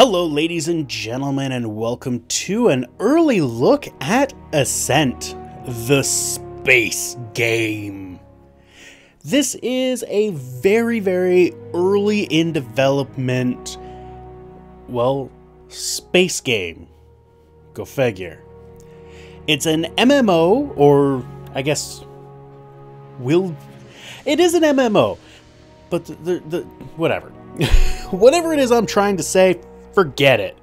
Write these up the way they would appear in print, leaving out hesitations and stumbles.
Hello ladies and gentlemen, and welcome to an early look at Ascent, the space game. This is a very early in development, well, space game. Go figure. It's an MMO, or I guess it is an MMO, but the whatever. Whatever it is I'm trying to say, forget it,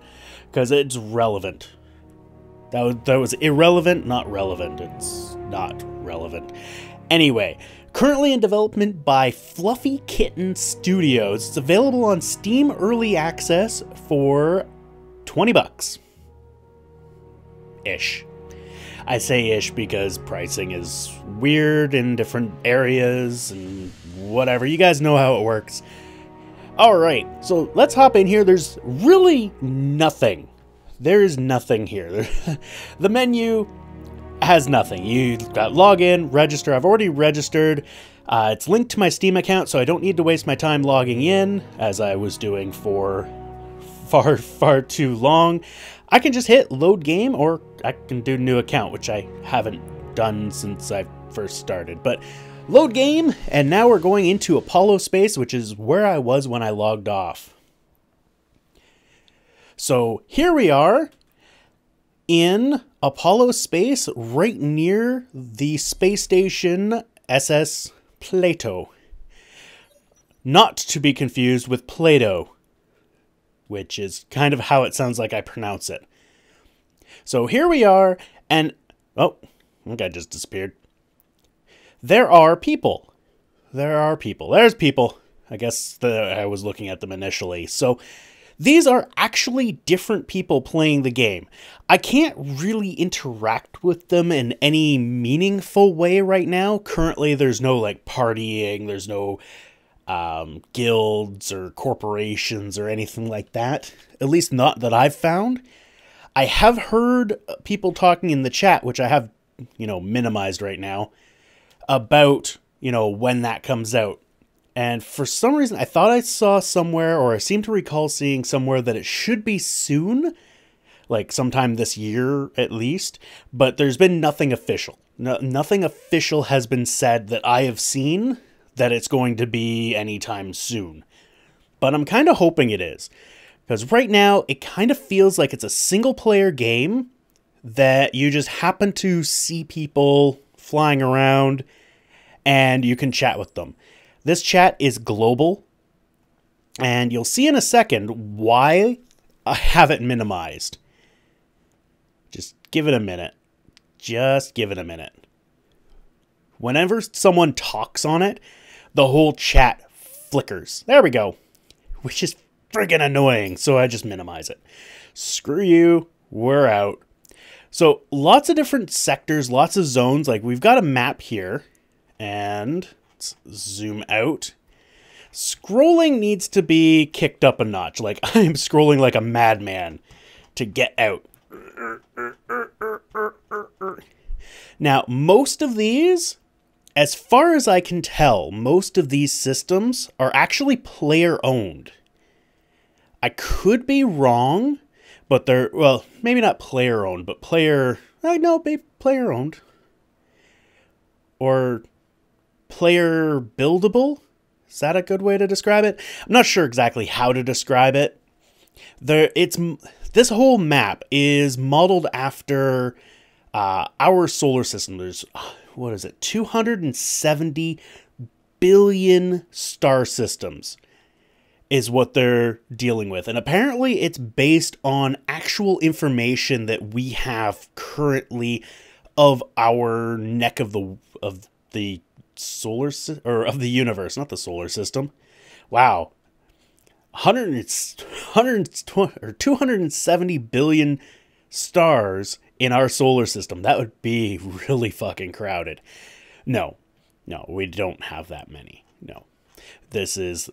because it's relevant. That was irrelevant, not relevant. It's not relevant. Anyway, currently in development by Fluffy Kitten Studios. It's available on Steam Early Access for $20. Ish. I say ish because pricing is weird in different areas and whatever. You guys know how it works. Alright, so let's hop in here. There's really nothing. There is nothing here. The menu has nothing. You got login, register. I've already registered. It's linked to my Steam account, so I don't need to waste my time logging in, as I was doing for far too long. I can just hit load game, or I can do new account, which I haven't done since I first started. But load game, and now we're going into Apollo space, which is where I was when I logged off. So here we are in Apollo space, right near the space station SS Plato. Not to be confused with Plato, which is kind of how it sounds like I pronounce it. So here we are, and oh, that guy just disappeared. There are people. There are people. There's people. I guess I was looking at them initially. So these are actually different people playing the game. I can't really interact with them in any meaningful way right now. Currently, there's no like partying. There's no guilds or corporations or anything like that. At least not that I've found. I have heard people talking in the chat, which I have, minimized right now, about, when that comes out. And for some reason, I thought I saw somewhere, or I seem to recall seeing somewhere, that it should be soon, like sometime this year at least, but there's been nothing official. Nothing official has been said that I have seen that it's going to be anytime soon. But I'm kind of hoping it is, because right now it kind of feels like it's a single player game that you just happen to see people flying around and you can chat with them. This chat is global, and you'll see in a second why I have it minimized. Just give it a minute. Just give it a minute. Whenever someone talks on it, the whole chat flickers. There we go. Which is friggin' annoying, so I just minimize it. Screw you. We're out. So lots of different sectors, lots of zones. Like we've got a map here, and let's zoom out. Scrolling needs to be kicked up a notch. Like I'm scrolling like a madman to get out. Now, most of these, as far as I can tell, most of these systems are actually player owned. I could be wrong, but they're, well, maybe not player owned, but player owned. Or player buildable? Is that a good way to describe it? I'm not sure exactly how to describe it. This whole map is modeled after our solar system. There's, 270 billion star systems is what they're dealing with. And apparently it's based on actual information that we have currently of our neck of the solar or of the universe, not the solar system. Wow. 270 billion stars in our solar system. That would be really fucking crowded. No, we don't have that many. No. This is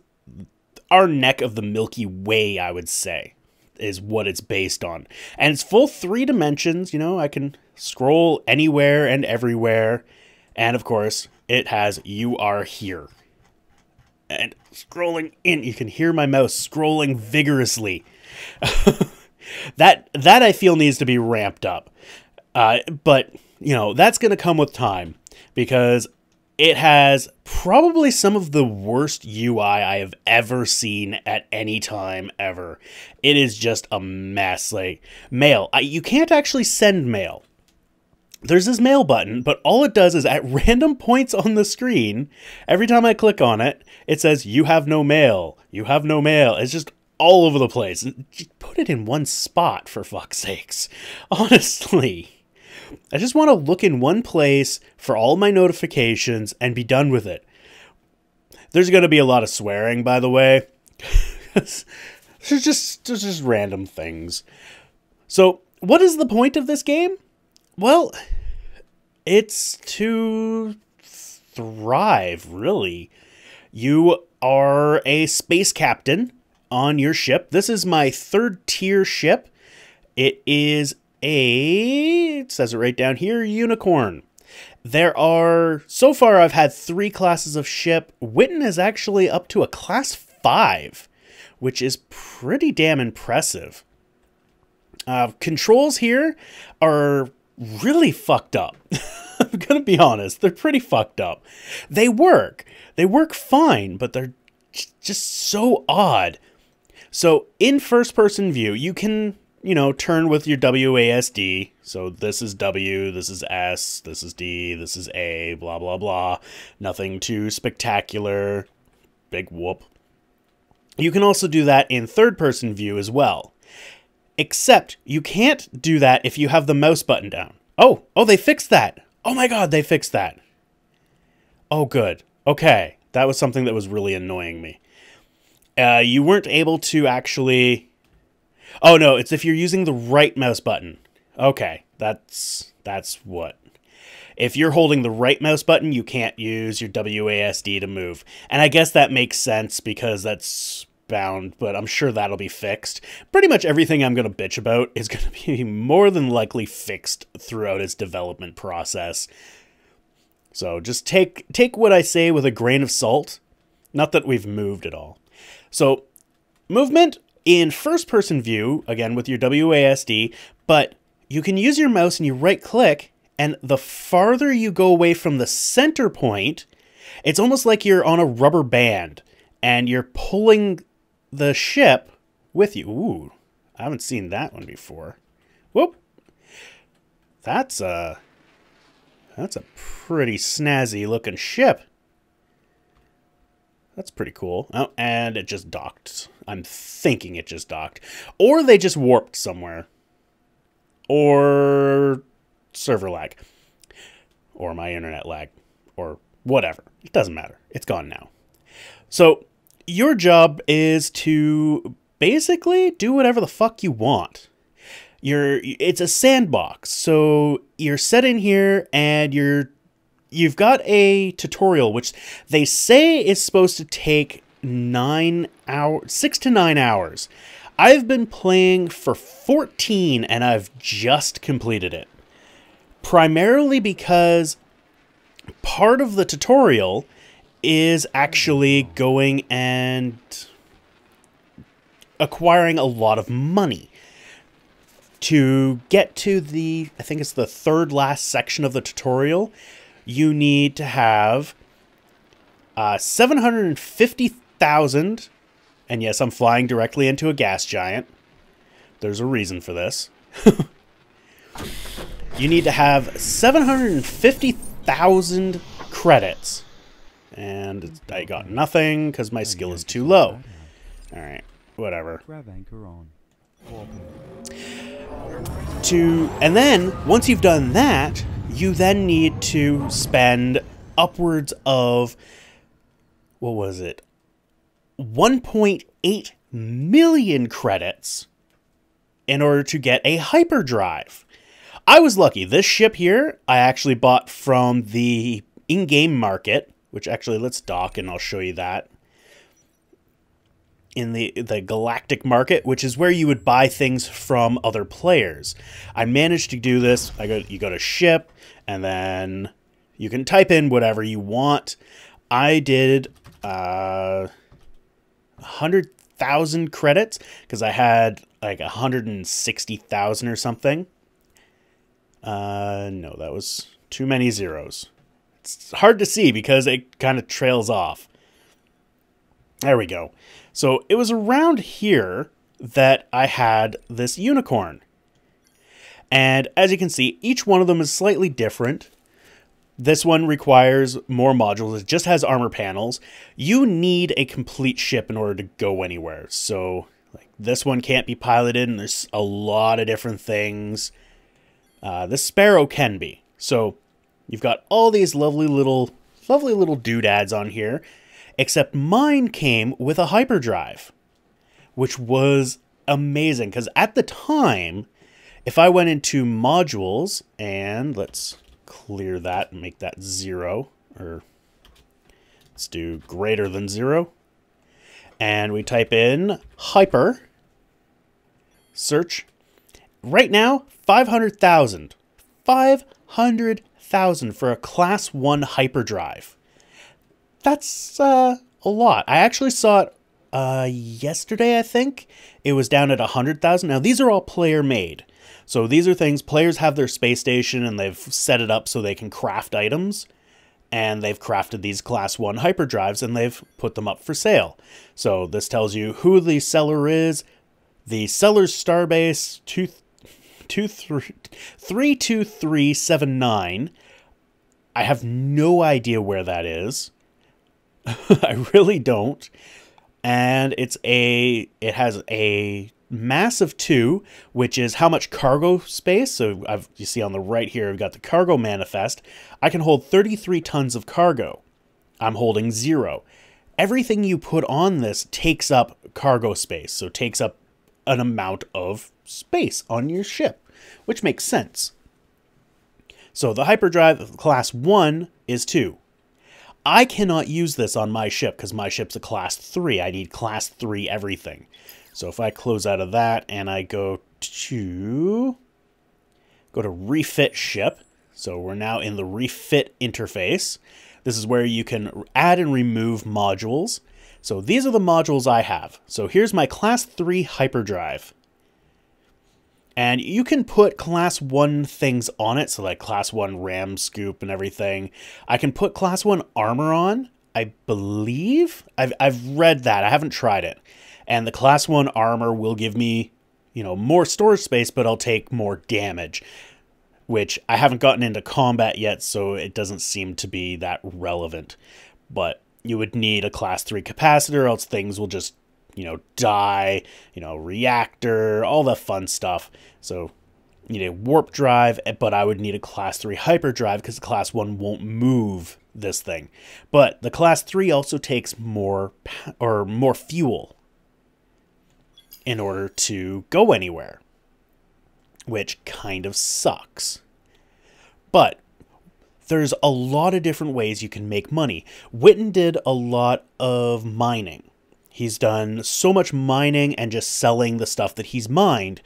our neck of the Milky Way, I would say, is what it's based on. And it's full 3 dimensions. I can scroll anywhere and everywhere. And of course, it has "You are here." And scrolling in, you can hear my mouse scrolling vigorously. That I feel needs to be ramped up. But, you know, that's going to come with time because it has probably some of the worst UI I have ever seen at any time ever. It is just a mess. Like, mail. You can't actually send mail. There's this mail button, but all it does is at random points on the screen, every time I click on it, it says, you have no mail. You have no mail. It's just all over the place. Just put it in one spot, for fuck's sakes. Honestly. I just want to look in one place for all my notifications and be done with it. There's going to be a lot of swearing, by the way. There's just random things. So, what is the point of this game? Well, it's to thrive, really. You are a space captain on your ship. This is my 3rd tier ship. It is it says it right down here, unicorn. There are, so far I've had 3 classes of ship. Witten is actually up to a class 5, which is pretty damn impressive. Controls here are really fucked up. I'm gonna be honest, they're pretty fucked up. They work fine, but they're just so odd. So in first person view, you can, you know, turn with your WASD. So this is W, this is S, this is D, this is A, blah blah blah. Nothing too spectacular. Big whoop. You can also do that in third person view as well. Except you can't do that if you have the mouse button down. Oh, they fixed that. Oh my god, they fixed that. Oh, good. Okay, that was something that was really annoying me. You weren't able to actually... Oh no, it's if you're using the right mouse button. Okay, that's what. If you're holding the right mouse button, you can't use your WASD to move. And I guess that makes sense because that's bound, but I'm sure that'll be fixed. Pretty much everything I'm going to bitch about is going to be more than likely fixed throughout its development process. So just take what I say with a grain of salt. Not that we've moved at all. So movement in first person view, again with your WASD, but you can use your mouse and you right click, and the farther you go away from the center point, it's almost like you're on a rubber band and you're pulling the ship with you. Ooh, I haven't seen that one before. Whoop. That's a pretty snazzy looking ship. That's pretty cool. Oh, and it just docked. I'm thinking it just docked. Or they just warped somewhere. Or server lag. Or my internet lag. Or whatever. It doesn't matter. It's gone now. So your job is to basically do whatever the fuck you want. It's a sandbox. So you're set in here and you've got a tutorial, which they say is supposed to take 6 to 9 hours. I've been playing for 14 and I've just completed it. Primarily because part of the tutorial is actually going and acquiring a lot of money. To get to the, I think it's the third last section of the tutorial, you need to have 750,000, and yes, I'm flying directly into a gas giant. There's a reason for this. You need to have 750,000 credits. And I got nothing because my skill is too low. Alright, whatever. And then, once you've done that, you then need to spend upwards of, what was it? 1.8 million credits in order to get a hyperdrive. I was lucky. This ship here, I actually bought from the in-game market, which actually, let's dock and I'll show you that. In the galactic market, which is where you would buy things from other players. I managed to do this. You go to ship, and then you can type in whatever you want. I did 100,000 100,000 credits because I had like 160,000 or something. No, that was too many zeros. It's hard to see because it kind of trails off. There we go. So it was around here that I had this unicorn. And as you can see, each one of them is slightly different. This one requires more modules. It just has armor panels. You need a complete ship in order to go anywhere. So like this one can't be piloted, and there's a lot of different things. This Sparrow can be. So you've got all these lovely little doodads on here, except mine came with a hyperdrive, which was amazing because at the time, if I went into modules, and let's clear that and make that 0, or let's do greater than 0, and we type in hyper, search. Right now, 500,000. 500,000 for a class 1 hyperdrive. That's a lot. I actually saw it yesterday, I think. It was down at 100,000. Now, these are all player made. So these are things, players have their space station and they've set it up so they can craft items. And they've crafted these class 1 hyperdrives and they've put them up for sale. So this tells you who the seller is. The seller's starbase 32379. I have no idea where that is. I really don't. And it has a mass of 2, which is how much cargo space. So you see on the right here, I've got the cargo manifest. I can hold 33 tons of cargo. I'm holding 0. Everything you put on this takes up cargo space. So it takes up an amount of space on your ship, which makes sense. So the hyperdrive class 1 is 2. I cannot use this on my ship because my ship's a class 3. I need class 3 everything. So if I close out of that and I go to refit ship. So we're now in the refit interface. This is where you can add and remove modules. So these are the modules I have. So here's my class 3 hyperdrive. And you can put class 1 things on it. So like class 1 ram scoop and everything. I can put class 1 armor on, I believe. I've read that. I haven't tried it. And the class 1 armor will give me, more storage space, but I'll take more damage, which I haven't gotten into combat yet, so it doesn't seem to be that relevant. But you would need a class 3 capacitor, else things will just, die, reactor, all the fun stuff. So you need a warp drive, but I would need a class 3 hyperdrive because the class 1 won't move this thing. But the class 3 also takes more fuel in order to go anywhere, which kind of sucks. But there's a lot of different ways you can make money. Witten did a lot of mining. He's done so much mining and just selling the stuff that he's mined.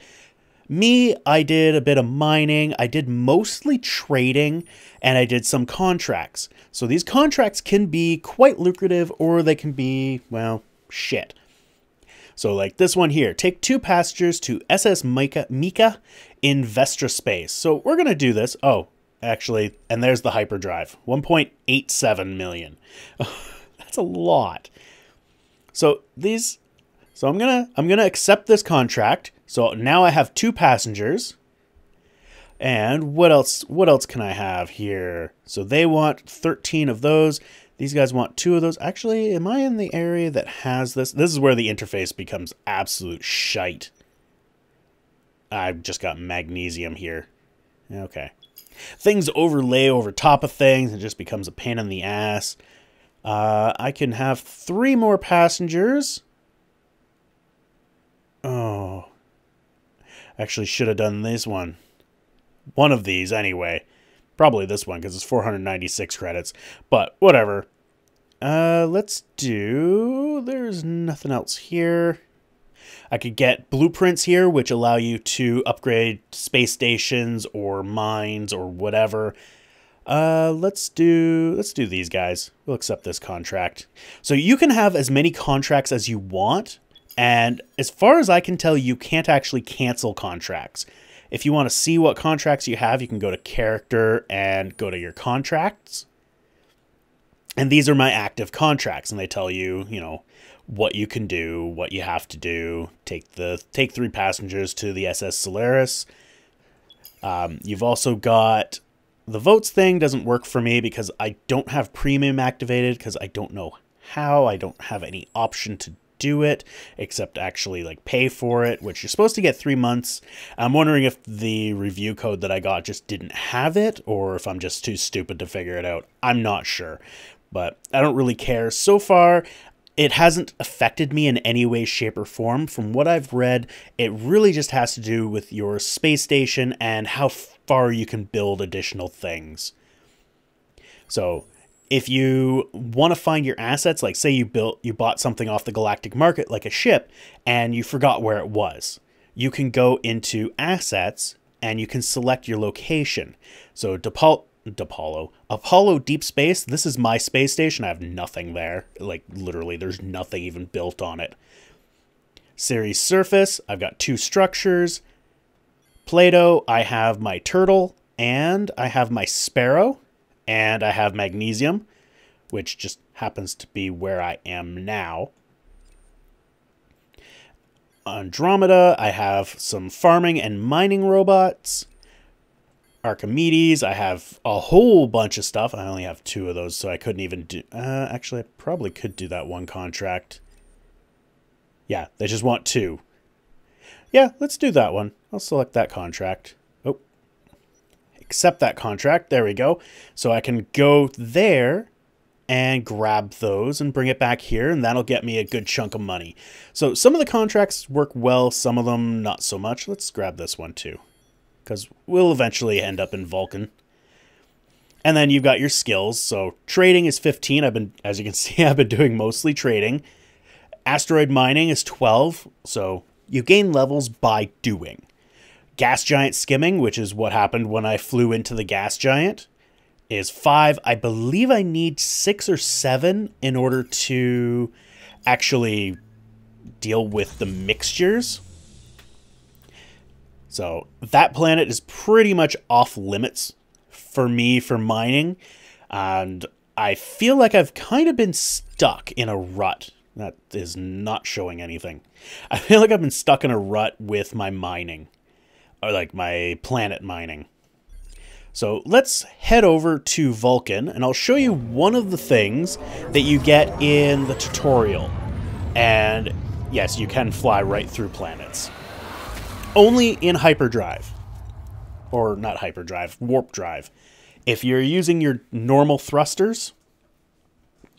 Me, I did a bit of mining. I did mostly trading, and I did some contracts. So these contracts can be quite lucrative, or they can be, well, shit. So like this one here, take 2 passengers to SS Mika in Vestra space. So we're going to do this. Oh, actually, and there's the hyperdrive, 1.87 million. That's a lot. So I'm going to accept this contract. So now I have 2 passengers. And what else can I have here? So they want 13 of those. These guys want 2 of those. Actually, am I in the area that has this? This is where the interface becomes absolute shite. I've just got magnesium here. Okay. Things overlay over top of things. It just becomes a pain in the ass. I can have 3 more passengers. Oh. Actually, should have done this one. One of these, anyway. Probably this one, because it's 496 credits. But, whatever. Let's do... There's nothing else here. I could get blueprints here, which allow you to upgrade space stations or mines or whatever. Let's do these guys. We'll accept this contract. So you can have as many contracts as you want, And as far as I can tell, you can't actually cancel contracts. If you want to see what contracts you have, you can go to character and go to your contracts. And these are my active contracts, and they tell you, you know, what you can do, what you have to do. Take 3 passengers to the SS Solaris. You've also got the votes thing. Doesn't work for me because I don't have premium activated, because I don't know how. I don't have any option to do it except actually like pay for it, which you're supposed to get 3 months. I'm wondering if the review code that I got just didn't have it, or if I'm just too stupid to figure it out. I'm not sure, but I don't really care. So far, it hasn't affected me in any way, shape, or form. From what I've read, it really just has to do with your space station and how far you can build additional things. So if you want to find your assets, like say you bought something off the galactic market, like a ship, and you forgot where it was, you can go into assets and you can select your location. So Apollo Deep Space, this is my space station. I have nothing there. Like literally there's nothing even built on it. Ceres Surface, I've got 2 structures. Plato, I have my turtle, and I have my sparrow. And I have magnesium, which just happens to be where I am now. Andromeda, I have some farming and mining robots. Archimedes, I have a whole bunch of stuff. I only have 2 of those, so I couldn't even do... actually, I probably could do that one contract. Yeah, they just want 2. Yeah, let's do that one. I'll select that contract. Accept that contract. There we go. So I can go there and grab those and bring it back here, and that'll get me a good chunk of money. So some of the contracts work well, some of them not so much. Let's grab this one too, because we'll eventually end up in Vulcan. And then you've got your skills. So trading is 15. As you can see, I've been doing mostly trading. Asteroid mining is 12. So you gain levels by doing. Gas giant skimming, which is what happened when I flew into the gas giant, is 5. I believe I need 6 or 7 in order to actually deal with the mixtures. So that planet is pretty much off limits for me for mining. And I feel like I've kind of been stuck in a rut. That is not showing anything. I feel like I've been stuck in a rut with my mining. Or like my planet mining. So let's head over to Vulcan, and I'll show you one of the things that you get in the tutorial. And yes, you can fly right through planets. Only in hyperdrive. Or not hyperdrive, warp drive. If you're using your normal thrusters,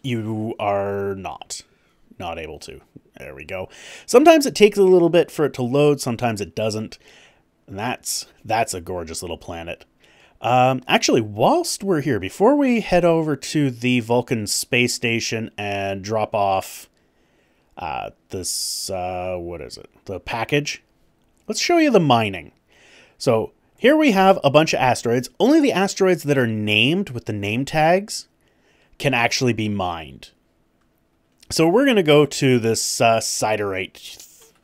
you are not able to. There we go. Sometimes it takes a little bit for it to load, sometimes it doesn't. And that's a gorgeous little planet. Actually, whilst we're here, before we head over to the Vulcan space station and drop off this, what is it? The package. Let's show you the mining. So here we have a bunch of asteroids. Only the asteroids that are named with the name tags can actually be mined. So we're going to go to this siderite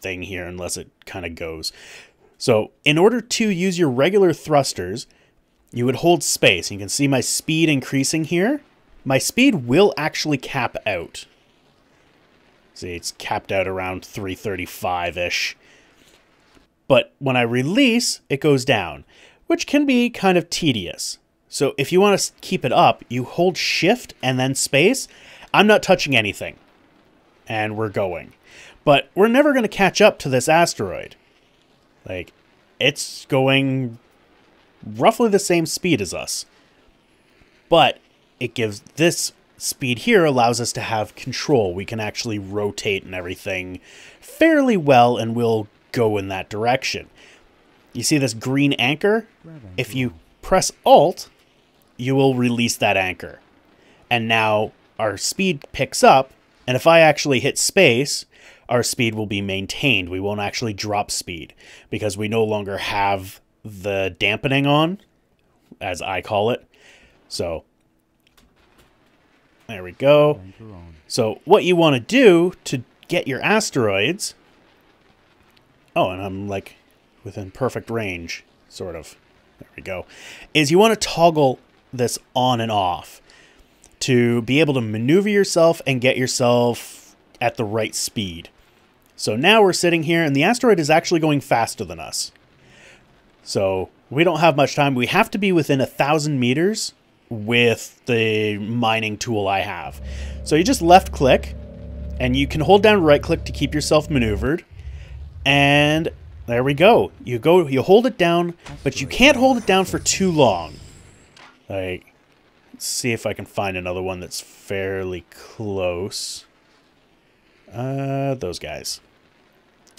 thing here, unless it kind of goes. So in order to use your regular thrusters, you would hold space. You can see my speed increasing here. My speed will actually cap out. See, it's capped out around 335-ish. But when I release, it goes down, which can be kind of tedious. So if you want to keep it up, you hold shift and then space. I'm not touching anything. And we're going. But we're never going to catch up to this asteroid. Like, it's going roughly the same speed as us. But it gives this speed here allows us to have control. We can actually rotate and everything fairly well, and we'll go in that direction. You see this green anchor? If you press Alt, you will release that anchor. And now our speed picks up, and if I actually hit space, our speed will be maintained. We won't actually drop speed because we no longer have the dampening on, as I call it. So there we go. So what you want to do to get your asteroids Oh, and I'm like within perfect range, sort of. There we go. Is you want to toggle this on and off to be able to maneuver yourself and get yourself at the right speed. So now we're sitting here, and the asteroid is actually going faster than us. So we don't have much time. We have to be within 1,000 meters with the mining tool I have. So you just left click, and you can hold down right click to keep yourself maneuvered. And there we go. You hold it down, but you can't hold it down for too long. Like, let's see if I can find another one that's fairly close. Those guys.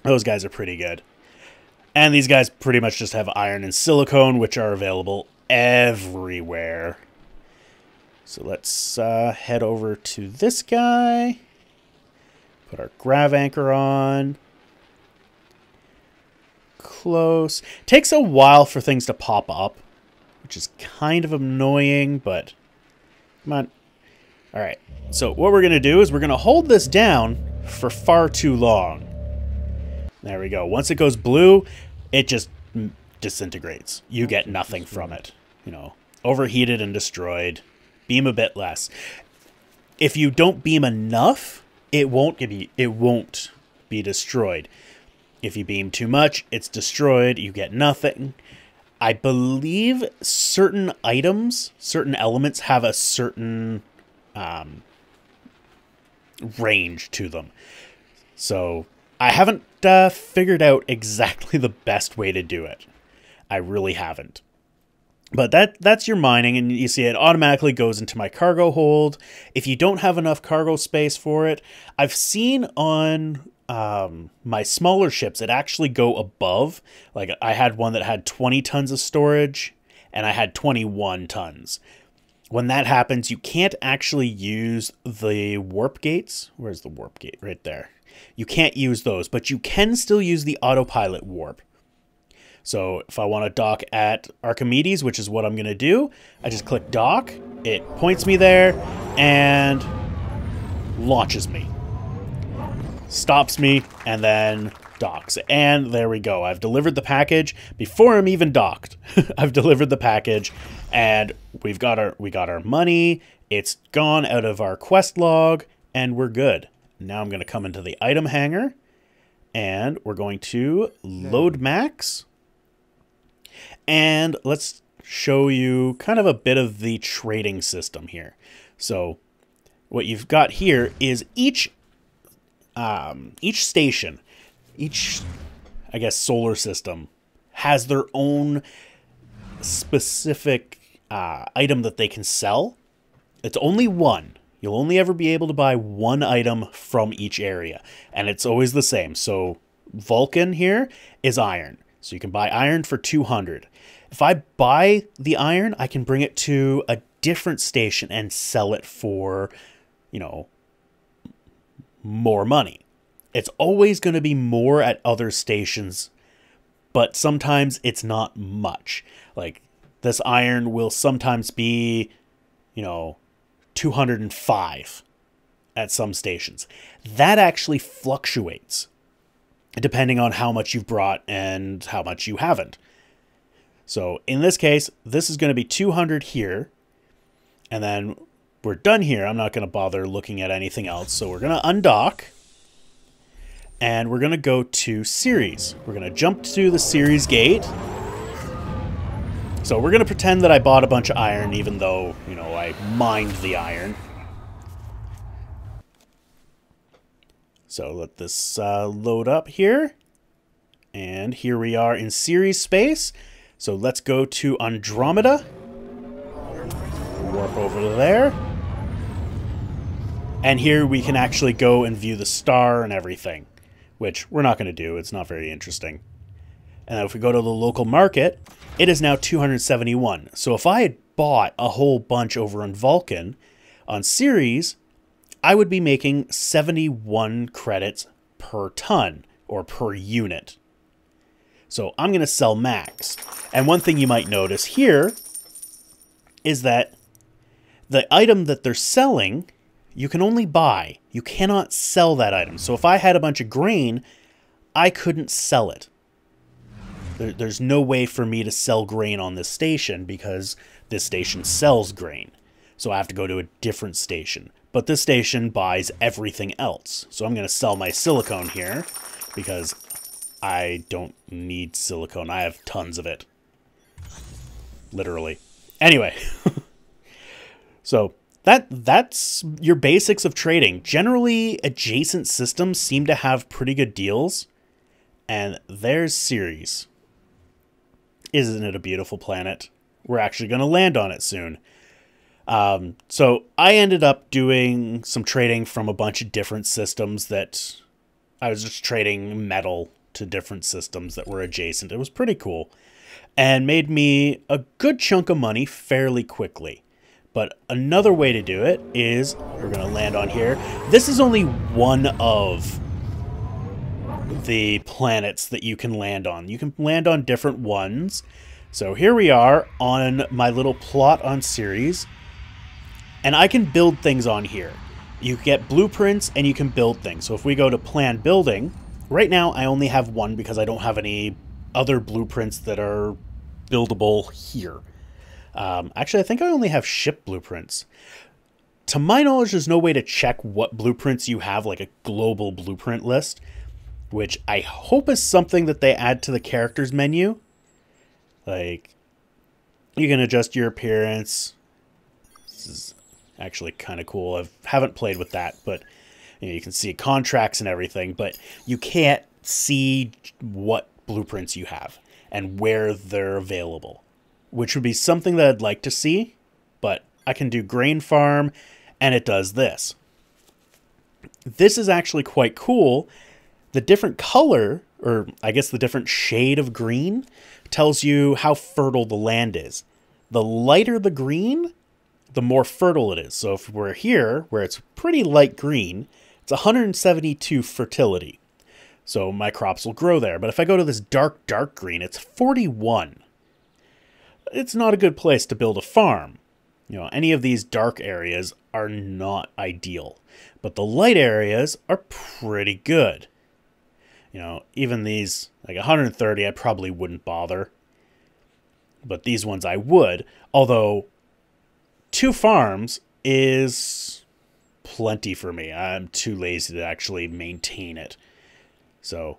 Those guys are pretty good. And these guys pretty much just have iron and silicone, which are available everywhere. So let's head over to this guy. Put our grav anchor on. Close. Takes a while for things to pop up, which is kind of annoying, but come on. All right. So what we're going to do is we're going to hold this down for far too long. There we go. Once it goes blue, it just disintegrates. You get nothing from it. You know, overheated and destroyed. Beam a bit less. If you don't beam enough, it won't be destroyed. If you beam too much, it's destroyed. You get nothing. I believe certain items, certain elements have a certain range to them. So I haven't figured out exactly the best way to do it. I really haven't. But that's your mining, and you see it automatically goes into my cargo hold. If you don't have enough cargo space for it, I've seen on my smaller ships it actually go above. Like I had one that had 20 tons of storage, and I had 21 tons. When that happens, you can't actually use the warp gates. Where's the warp gate? Right there. You can't use those, but you can still use the autopilot warp. So if I want to dock at Archimedes, which is what I'm going to do, I just click dock, it points me there, and launches me. Stops me, and then docks. And there we go. I've delivered the package before I'm even docked. I've delivered the package, and we got our money. It's gone out of our quest log, and we're good. Now I'm going to come into the item hangar, and we're going to load max. And let's show you kind of a bit of the trading system here. So what you've got here is each station, each, I guess, solar system has their own specific item that they can sell. It's only one. You'll only ever be able to buy one item from each area, and it's always the same. So Vulcan here is iron. So you can buy iron for 200. If I buy the iron, I can bring it to a different station and sell it for, you know, more money. It's always going to be more at other stations, but sometimes it's not much. Like this iron will sometimes be, you know, 205 at some stations. That actually fluctuates depending on how much you've brought and how much you haven't. So in this case, this is going to be 200 here, and then we're done here. I'm not going to bother looking at anything else. So we're going to undock, and we're going to go to series. We're going to jump to the series gate. So we're going to pretend that I bought a bunch of iron, even though, you know, I mined the iron. So let this load up here. And here we are in series space. So let's go to Andromeda. Warp over to there. And here we can actually go and view the star and everything, which we're not going to do. It's not very interesting. And if we go to the local market, it is now 271. So if I had bought a whole bunch over on Vulcan, on series, I would be making 71 credits per ton, or per unit. So I'm going to sell max. And one thing you might notice here is that the item that they're selling, you can only buy. You cannot sell that item. So if I had a bunch of grain, I couldn't sell it. There's no way for me to sell grain on this station because this station sells grain. So I have to go to a different station. But this station buys everything else. So I'm going to sell my silicone here because I don't need silicone. I have tons of it. Literally. Anyway. So that's your basics of trading. Generally, adjacent systems seem to have pretty good deals. And there's Ceres. Isn't it a beautiful planet? We're actually going to land on it soon. So I ended up doing some trading from a bunch of different systems that I was just trading metal to different systems that were adjacent. It was pretty cool and made me a good chunk of money fairly quickly. But another way to do it is we're going to land on here. This is only one of the planets that you can land on. You can land on different ones. So here we are on my little plot on Ceres. And I can build things on here. You get blueprints and you can build things. So if we go to plan building, right now I only have one because I don't have any other blueprints that are buildable here. Actually, I think I only have ship blueprints. To my knowledge, there's no way to check what blueprints you have, like a global blueprint list, which I hope is something that they add to the characters menu. Like, you can adjust your appearance. This is actually kind of cool. I haven't played with that, but you know, you can see contracts and everything, but you can't see what blueprints you have and where they're available, which would be something that I'd like to see, but I can do grain farm and it does this. This is actually quite cool. The different color, or I guess the different shade of green, tells you how fertile the land is. The lighter the green, the more fertile it is. So if we're here, where it's pretty light green, it's 172 fertility. So my crops will grow there. But if I go to this dark, dark green, it's 41. It's not a good place to build a farm. You know, any of these dark areas are not ideal. But the light areas are pretty good. You know, even these, like 130, I probably wouldn't bother. But these ones I would. Although 2 farms is plenty for me. I'm too lazy to actually maintain it. So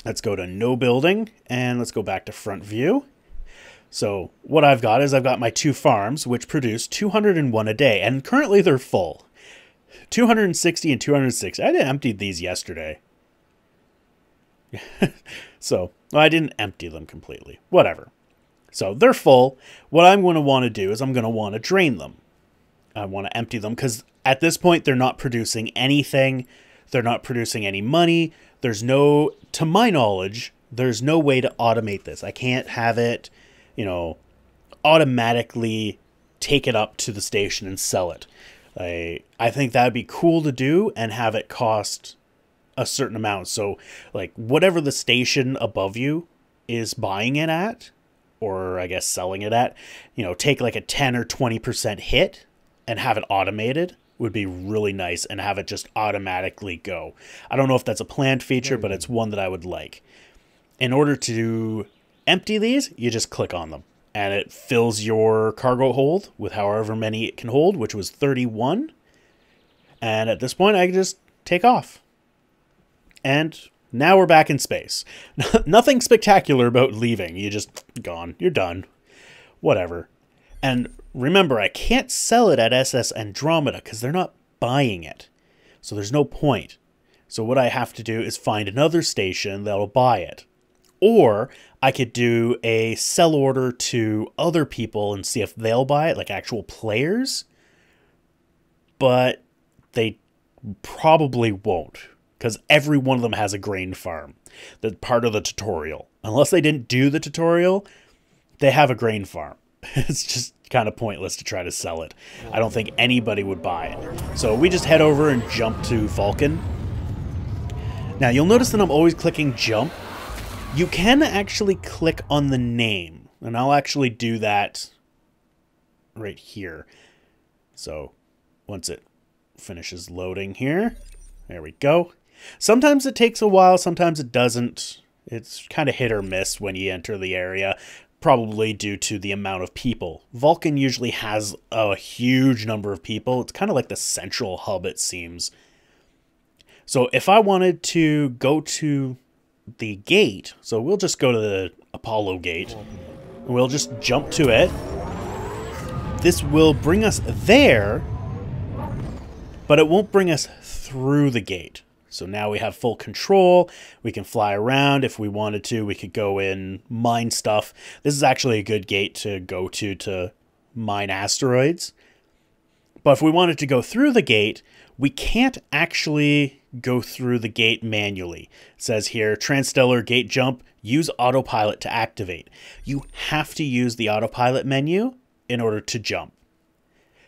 let's go to no building and let's go back to front view. So what I've got is I've got my 2 farms, which produce 201 a day. And currently they're full. 260 and 206. I emptied these yesterday. So well, I didn't empty them completely. Whatever. So they're full. What I'm going to want to do is I'm going to want to drain them. I want to empty them because at this point they're not producing anything. They're not producing any money. There's no, to my knowledge, there's no way to automate this. I can't have it, you know, automatically take it up to the station and sell it. I think that'd be cool to do and have it cost a certain amount. So like whatever the station above you is buying it at, or I guess selling it at, you know, take like a 10 or 20% hit and have it automated would be really nice, and have it just automatically go. I don't know if that's a planned feature, but it's one that I would like. In order to empty these, you just click on them and it fills your cargo hold with however many it can hold, which was 31. And at this point I can just take off. And now we're back in space. Nothing spectacular about leaving. You just gone. You're done. Whatever. And remember, I can't sell it at SS Andromeda because they're not buying it. So there's no point. So what I have to do is find another station that'll buy it. Or I could do a sell order to other people and see if they'll buy it, like actual players. But they probably won't, because every one of them has a grain farm. That's part of the tutorial. Unless they didn't do the tutorial, they have a grain farm. It's just kind of pointless to try to sell it. I don't think anybody would buy it. So we just head over and jump to Vulcan. Now you'll notice that I'm always clicking jump. You can actually click on the name, and I'll actually do that right here. So once it finishes loading here, there we go. Sometimes it takes a while, sometimes it doesn't. It's kind of hit or miss when you enter the area, probably due to the amount of people. Vulcan usually has a huge number of people. It's kind of like the central hub, it seems. So if I wanted to go to the gate, so we'll just go to the Apollo gate. We'll just jump to it. This will bring us there, but it won't bring us through the gate. So now we have full control. We can fly around. If we wanted to, we could go in, mine stuff. This is actually a good gate to go to mine asteroids. But if we wanted to go through the gate, we can't actually go through the gate manually. It says here, transstellar gate jump, use autopilot to activate. You have to use the autopilot menu in order to jump.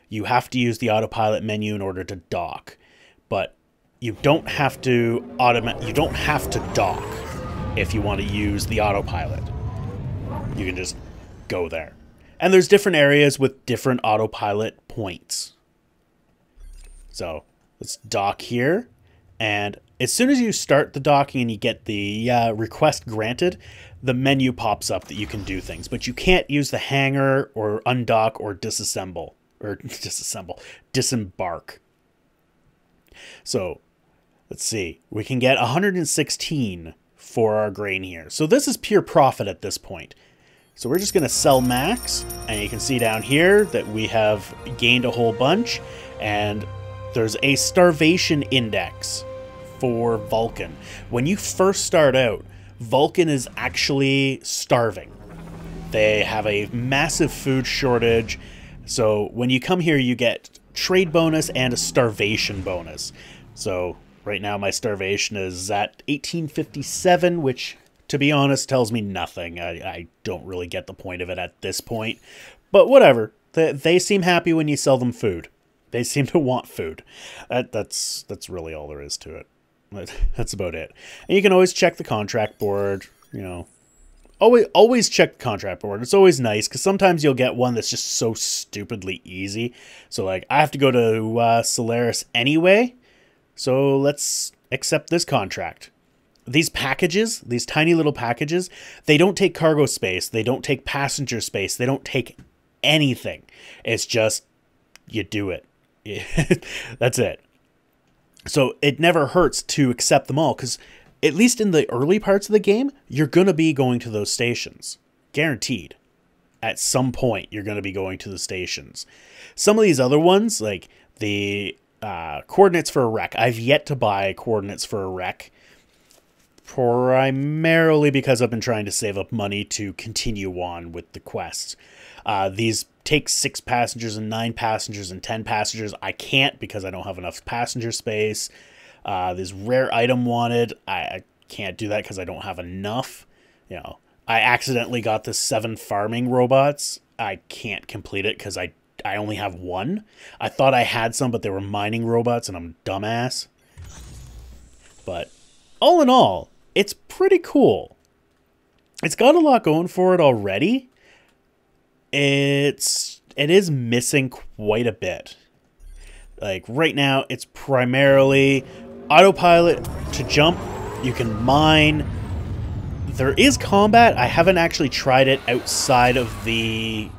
You have to use the autopilot menu in order to dock. But you don't have to dock if you want to use the autopilot. You can just go there. And there's different areas with different autopilot points. So let's dock here. And as soon as you start the docking and you get the request granted, the menu pops up that you can do things. But you can't use the hangar or undock or disassemble. Or disembark. So let's see. We can get 116 for our grain here. So this is pure profit at this point. So we're just going to sell max. And you can see down here that we have gained a whole bunch. And there's a starvation index for Vulcan. When you first start out, Vulcan is actually starving. They have a massive food shortage. So when you come here, you get trade bonus and a starvation bonus. So right now my starvation is at 1857, which, to be honest, tells me nothing. I don't really get the point of it at this point. But whatever. They seem happy when you sell them food. They seem to want food. That's really all there is to it. That's about it. And you can always check the contract board, you know. Always check the contract board. It's always nice, because sometimes you'll get one that's just so stupidly easy. So, like, I have to go to Solaris anyway, so let's accept this contract. These packages, these tiny little packages, they don't take cargo space. They don't take passenger space. They don't take anything. It's just, you do it. That's it. So it never hurts to accept them all, because at least in the early parts of the game, you're going to be going to those stations. Guaranteed. At some point, you're going to be going to the stations. Some of these other ones, like the coordinates for a wreck, I've yet to buy coordinates for a wreck, primarily because I've been trying to save up money to continue on with the quests. These take 6 passengers and 9 passengers and 10 passengers. I can't because I don't have enough passenger space. This rare item wanted, I can't do that because I don't have enough. You know, I accidentally got the 7 farming robots. I can't complete it because I only have 1. I thought I had some, but they were mining robots, and I'm a dumbass. But all in all, it's pretty cool. It's got a lot going for it already. It is missing quite a bit. Like right now, it's primarily autopilot to jump. You can mine. There is combat. I haven't actually tried it outside of the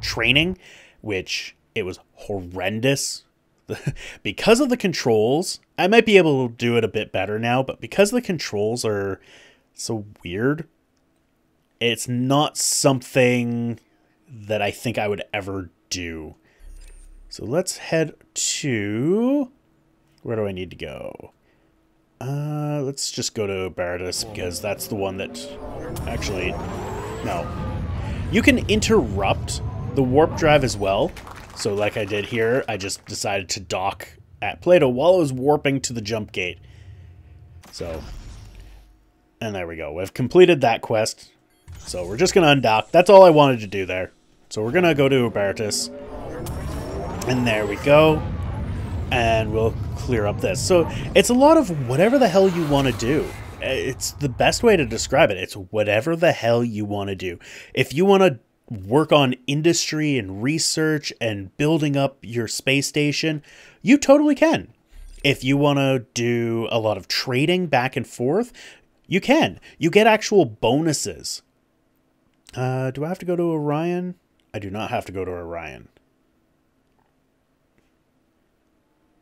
training, which it was horrendous. Because of the controls, I might be able to do it a bit better now, but because the controls are so weird, it's not something that I think I would ever do. So let's head to... Where do I need to go? Let's just go to Baratus, because that's the one that... Actually, no. You can interrupt the warp drive as well. So like I did here, I just decided to dock at Plato while I was warping to the jump gate. So, and there we go. We've completed that quest. So we're just going to undock. That's all I wanted to do there. So we're going to go to Baratus. And there we go. And we'll clear up this. So it's a lot of whatever the hell you want to do. It's the best way to describe it. It's whatever the hell you want to do. If you want to work on industry and research and building up your space station, you totally can. If you want to do a lot of trading back and forth, you can. You get actual bonuses. Do I have to go to Orion? I do not have to go to Orion.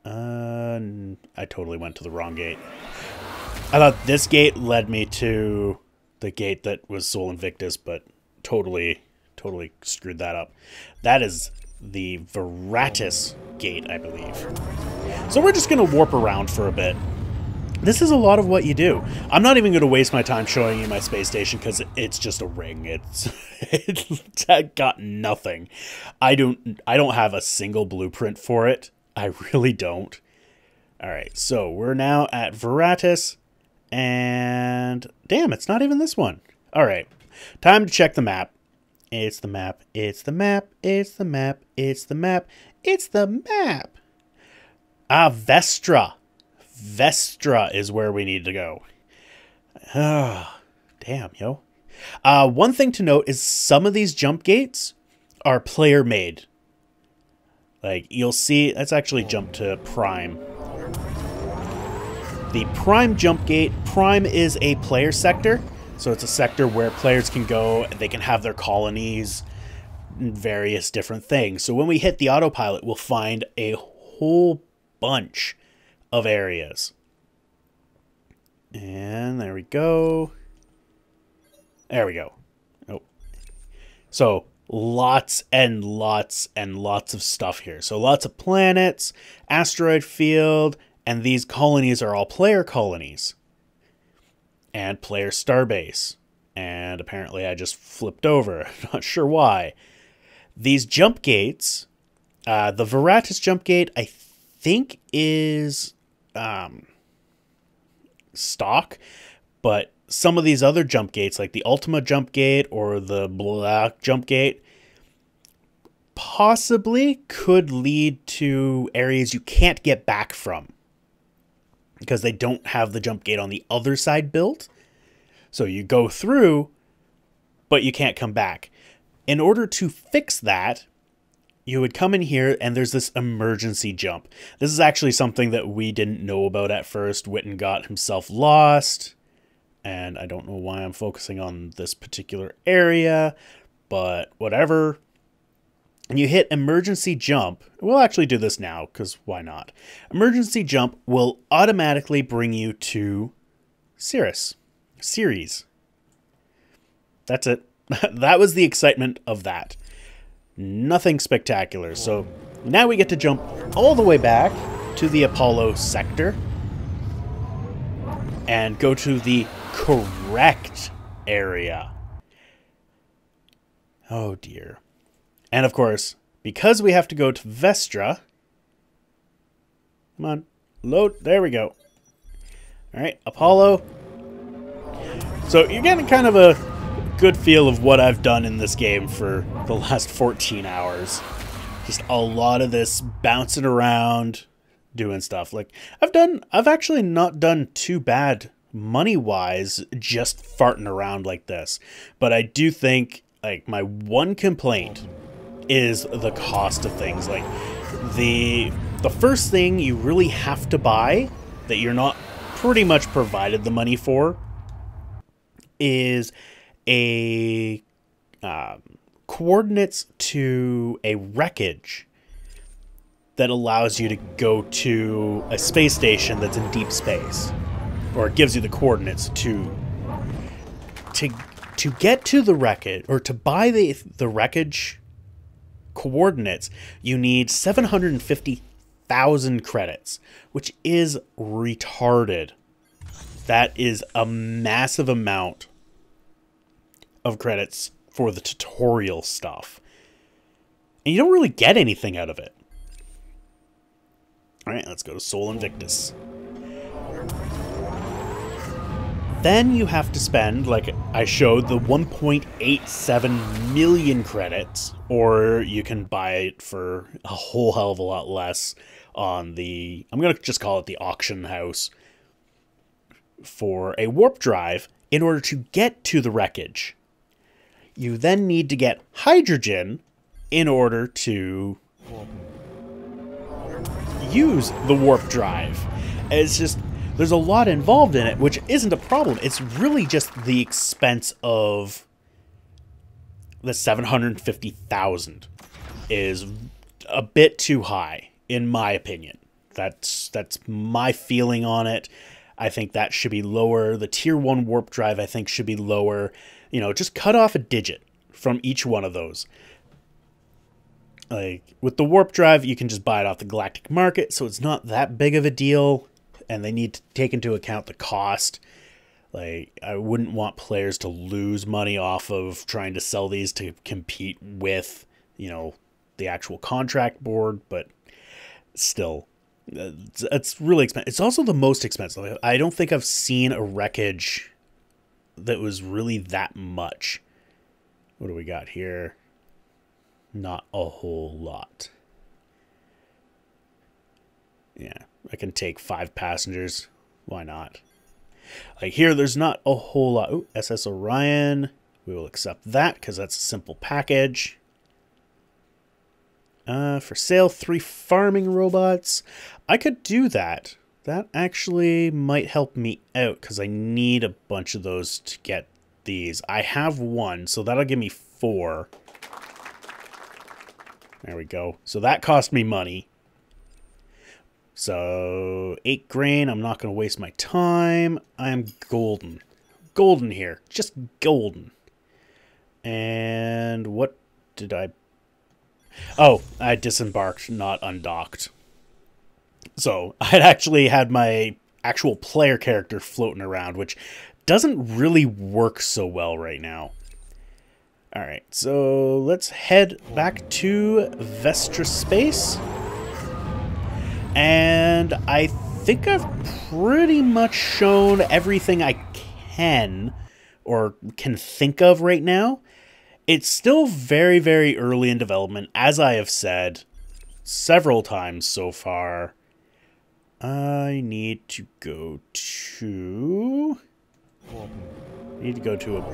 I totally went to the wrong gate. I thought this gate led me to the gate that was Sol Invictus, but totally screwed that up. That is the Veratus gate, I believe. So we're just going to warp around for a bit. This is a lot of what you do. I'm not even going to waste my time showing you my space station because it's just a ring. It's got nothing. I don't have a single blueprint for it. I really don't. All right, so we're now at Veratus, and damn, it's not even this one. All right, time to check the map. It's the map. It's the map. It's the map. It's the map. It's the map. Ah, Vestra. Vestra is where we need to go. Damn, yo. One thing to note is some of these jump gates are player made. Like, you'll see, let's actually jump to Prime. The Prime jump gate, Prime is a player sector. So it's a sector where players can go, they can have their colonies, various different things. So when we hit the autopilot, we'll find a whole bunch of areas. And there we go. There we go. Oh. So lots and lots and lots of stuff here. So lots of planets, asteroid field, and these colonies are all player colonies. And player starbase. And apparently I just flipped over. Not sure why. These jump gates, the Veratus jump gate, I think is stock, but some of these other jump gates, like the Ultima jump gate or the Black jump gate, possibly could lead to areas you can't get back from because they don't have the jump gate on the other side built. So you go through, but you can't come back. In order to fix that, you would come in here and there's this emergency jump. This is actually something that we didn't know about at first. Witten got himself lost. And I don't know why I'm focusing on this particular area, but whatever. And you hit emergency jump. We'll actually do this now because why not? Emergency jump will automatically bring you to Ceres. That's it. That was the excitement of that. Nothing spectacular. So now we get to jump all the way back to the Apollo sector and go to the correct area. Oh dear. And of course, because we have to go to Vestra, come on, load, there we go. All right, Apollo. So you're getting kind of a good feel of what I've done in this game for the last 14 hours. Just a lot of this bouncing around, doing stuff. Like I've actually not done too bad money-wise just farting around like this. But I do think like my one complaint is the cost of things. Like the first thing you really have to buy that you're not pretty much provided the money for is a coordinates to a wreckage that allows you to go to a space station that's in deep space, or it gives you the coordinates to get to the wreckage, or to buy the wreckage coordinates. You need 750,000 credits, which is retarded. That is a massive amount of credits for the tutorial stuff. And you don't really get anything out of it. Alright, let's go to Sol Invictus. Then you have to spend, like I showed, the 1.87 million credits, or you can buy it for a whole hell of a lot less on the, I'm going to just call it the auction house, for a warp drive in order to get to the wreckage. You then need to get hydrogen in order to use the warp drive. It's just, there's a lot involved in it, which isn't a problem. It's really just the expense of the 750,000 is a bit too high, in my opinion. That's my feeling on it. I think that should be lower. The tier 1 warp drive, I think, should be lower. You know, just cut off a digit from each one of those. Like, with the warp drive, you can just buy it off the galactic market, so it's not that big of a deal, and they need to take into account the cost. Like, I wouldn't want players to lose money off of trying to sell these to compete with, you know, the actual contract board, but still, it's really expensive. It's also the most expensive. I don't think I've seen a wreckage that was really that much. What do we got here? Not a whole lot. Yeah, I can take 5 passengers. Why not? Like here, there's not a whole lot. Ooh, SS Orion. We will accept that because that's a simple package. For sale, 3 farming robots. I could do that. That actually might help me out because I need a bunch of those to get these. I have 1, so that'll give me 4. There we go. So that cost me money. So 8 grain. I'm not going to waste my time. I'm golden. Golden here. Just golden. And what did I... Oh, I disembarked, not undocked. So I'd actually had my actual player character floating around, which doesn't really work so well right now. Alright, so let's head back to Vestra Space. And I think I've pretty much shown everything I can, or can think of right now. It's still very, very early in development, as I have said several times so far. I need to go to... a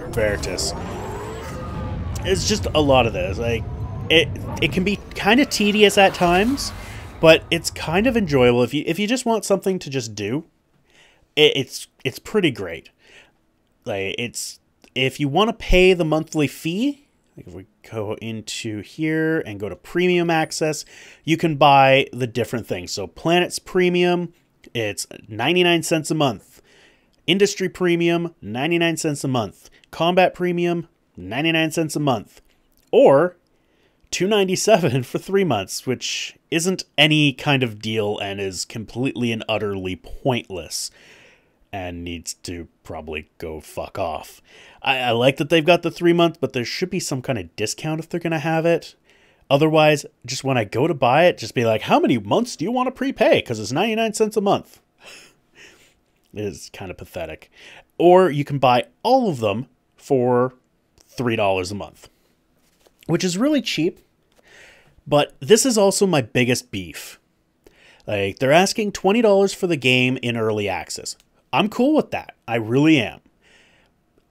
Veritas. It's just a lot of this. Like, it can be kind of tedious at times, but it's kind of enjoyable if you just want something to just do. It's pretty great. Like, if you want to pay the monthly fee, like if we go into here and go to premium access, you can buy the different things. So Planets Premium, it's 99 cents a month. Industry Premium, 99 cents a month. Combat Premium, 99 cents a month. Or $2.97 for 3 months, which isn't any kind of deal and is completely and utterly pointless and needs to probably go fuck off. I like that they've got the 3 month, but there should be some kind of discount if they're going to have it. Otherwise, just when I go to buy it, just be like, how many months do you want to prepay? Because it's 99 cents a month. It is kind of pathetic. Or you can buy all of them for $3 a month, which is really cheap. But this is also my biggest beef. Like, they're asking $20 for the game in early access. I'm cool with that. I really am.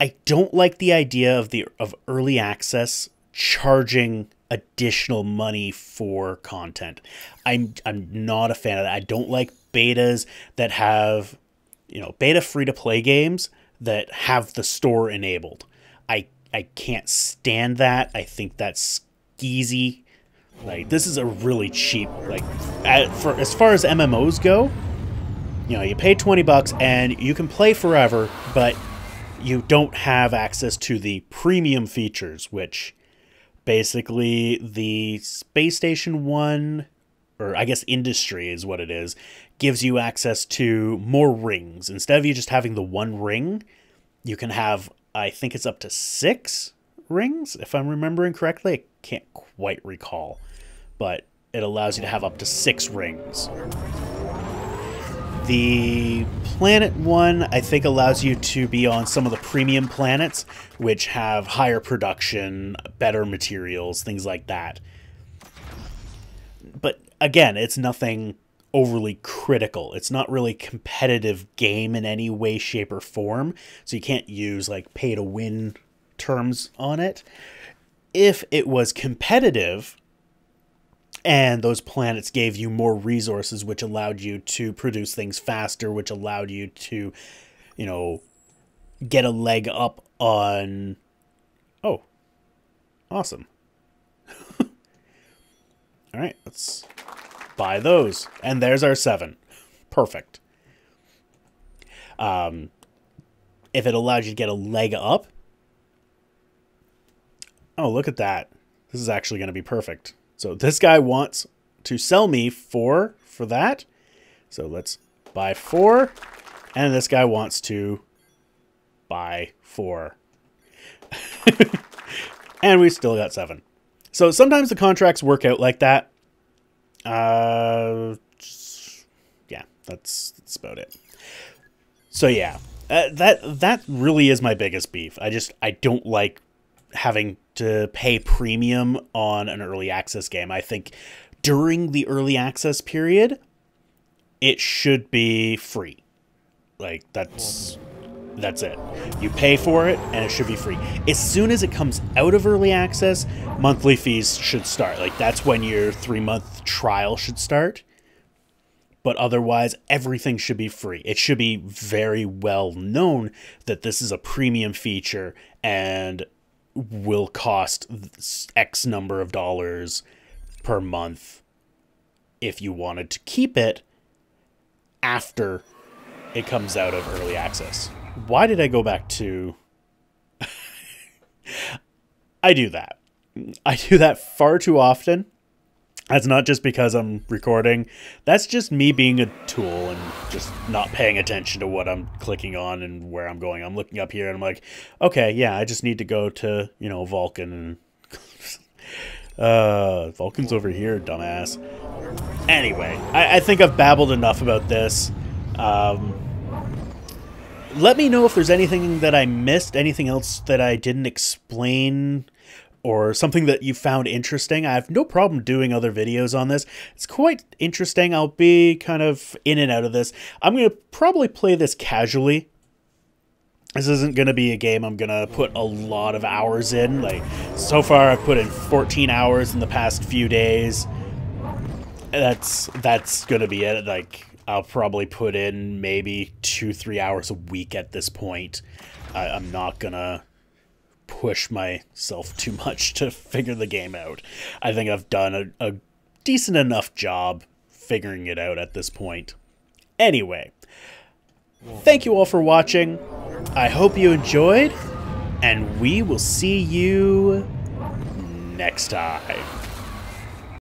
I don't like the idea of early access charging additional money for content. I'm not a fan of that. I don't like betas that have, beta free-to-play games that have the store enabled. I can't stand that. I think that's skeezy. Like, this is a really cheap, like, as far as MMOs go, you pay $20 and you can play forever, but you don't have access to the premium features, which basically the Space Station 1, or I guess Industry is what it is, gives you access to more rings. Instead of you just having the 1 ring, you can have, I think it's up to 6 rings, if I'm remembering correctly. I can't quite recall, but it allows you to have up to 6 rings. The Planet one, I think, allows you to be on some of the premium planets, which have higher production, better materials, things like that. But again, it's nothing overly critical. It's not really a competitive game in any way, shape, or form, so you can't use like pay-to-win terms on it. If it was competitive, And those planets gave you more resources, which allowed you to produce things faster, which allowed you to, you know, get a leg up on... Oh, awesome. All right, let's buy those. And there's our 7. Perfect. If it allows you to get a leg up... Oh, look at that. This is actually going to be perfect. So this guy wants to sell me 4 for that. So let's buy 4. And this guy wants to buy 4. And we still got 7. So sometimes the contracts work out like that. Yeah, that's about it. So yeah, that really is my biggest beef. I don't like having to pay premium on an early access game. I think during the early access period, it should be free. Like, that's it. You pay for it, and it should be free. As soon as it comes out of early access, monthly fees should start. Like, that's when your 3-month trial should start. But otherwise, everything should be free. It should be very well known that this is a premium feature and will cost X number of dollars per month if you wanted to keep it after it comes out of early access. Why did I go back to... I do that. I do that far too often. That's not just because I'm recording. That's just me being a tool and just not paying attention to what I'm clicking on and where I'm going. I'm looking up here and I'm like, okay, yeah, I just need to go to, you know, Vulcan. And Vulcan's over here, dumbass. Anyway, I think I've babbled enough about this. Let me know if there's anything that I missed, anything else that I didn't explain, or something that you found interesting. I have no problem doing other videos on this. It's quite interesting. I'll be kind of in and out of this. I'm going to probably play this casually. This isn't going to be a game I'm going to put a lot of hours in. Like, so far I've put in 14 hours in the past few days. That's going to be it. Like, I'll probably put in maybe 2-3 hours a week at this point. I'm not going to push myself too much to figure the game out. I think I've done a decent enough job figuring it out at this point. Anyway, thank you all for watching. I hope you enjoyed, and we will see you next time.